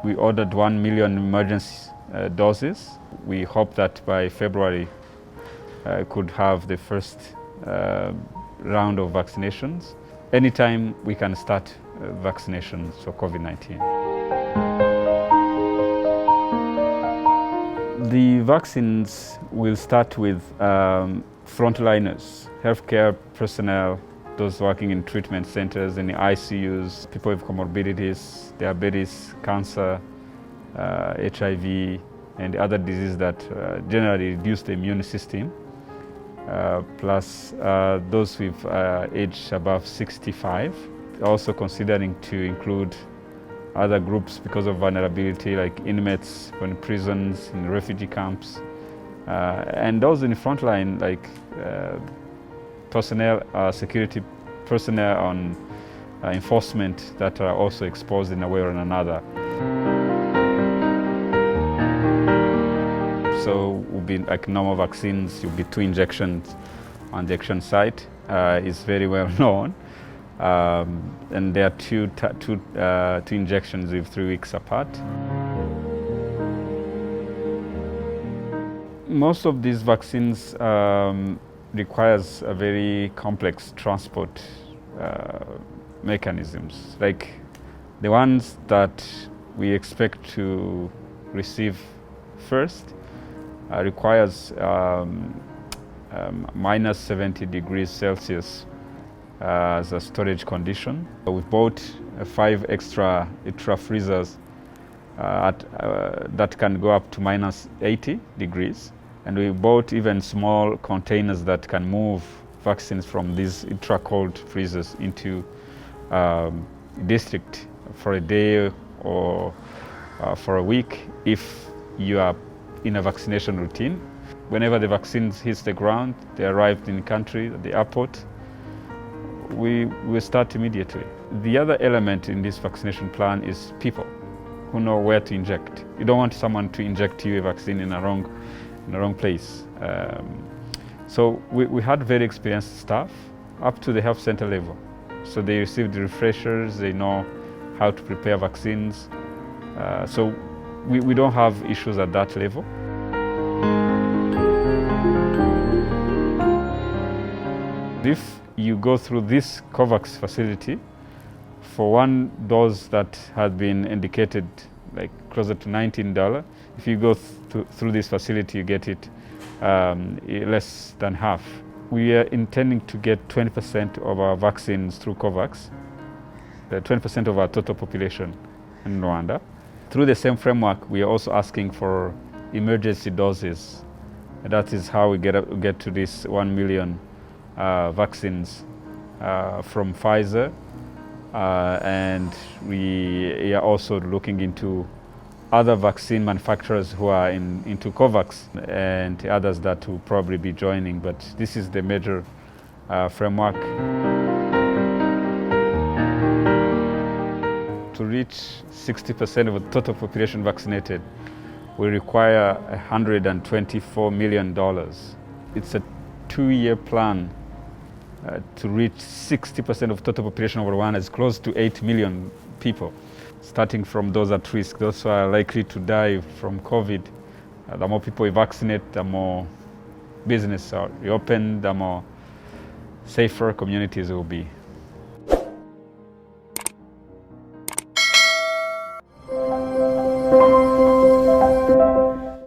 We ordered 1 million emergency doses. We hope that by February could have the first round of vaccinations. Anytime we can start vaccinations for COVID-19. The vaccines will start with frontliners, healthcare personnel, those working in treatment centers, in the ICUs, people with comorbidities, diabetes, cancer, HIV, and other diseases that generally reduce the immune system, plus those with age above 65. Also considering to include other groups because of vulnerability, like inmates in prisons, in refugee camps, and those in the front line, like personnel, security personnel on enforcement that are also exposed in a way or another. So will be like normal vaccines, you'll be 2 injections on the action site. Is very well known. And there are two injections with 3 weeks apart. Most of these vaccines requires a very complex transport mechanisms. Like the ones that we expect to receive first requires minus 70 degrees Celsius as a storage condition. We bought 5 extra freezers that can go up to minus 80 degrees. And we bought even small containers that can move vaccines from these ultra-cold freezers into district for a day or for a week if you are in a vaccination routine. Whenever the vaccines hits the ground, they arrived in the country, at the airport, we start immediately. The other element in this vaccination plan is people who know where to inject. You don't want someone to inject you a vaccine in the wrong place. So we had very experienced staff up to the health center level. So they received the refreshers, they know how to prepare vaccines. So we don't have issues at that level. If you go through this COVAX facility, for 1 dose that had been indicated like closer to $19, if you go through this facility, you get it less than half. We are intending to get 20% of our vaccines through COVAX, 20% of our total population in Rwanda. Through the same framework, we are also asking for emergency doses. That is how we get to this 1 million vaccines from Pfizer. And we are also looking into other vaccine manufacturers who are into COVAX and others that will probably be joining, but this is the major framework. To reach 60% of the total population vaccinated, we require $124 million. It's a 2-year plan to reach 60% of total population of Rwanda. Is close to 8 million people. Starting from those at risk, those who are likely to die from COVID. The more people we vaccinate, the more business are reopened, the more safer communities will be.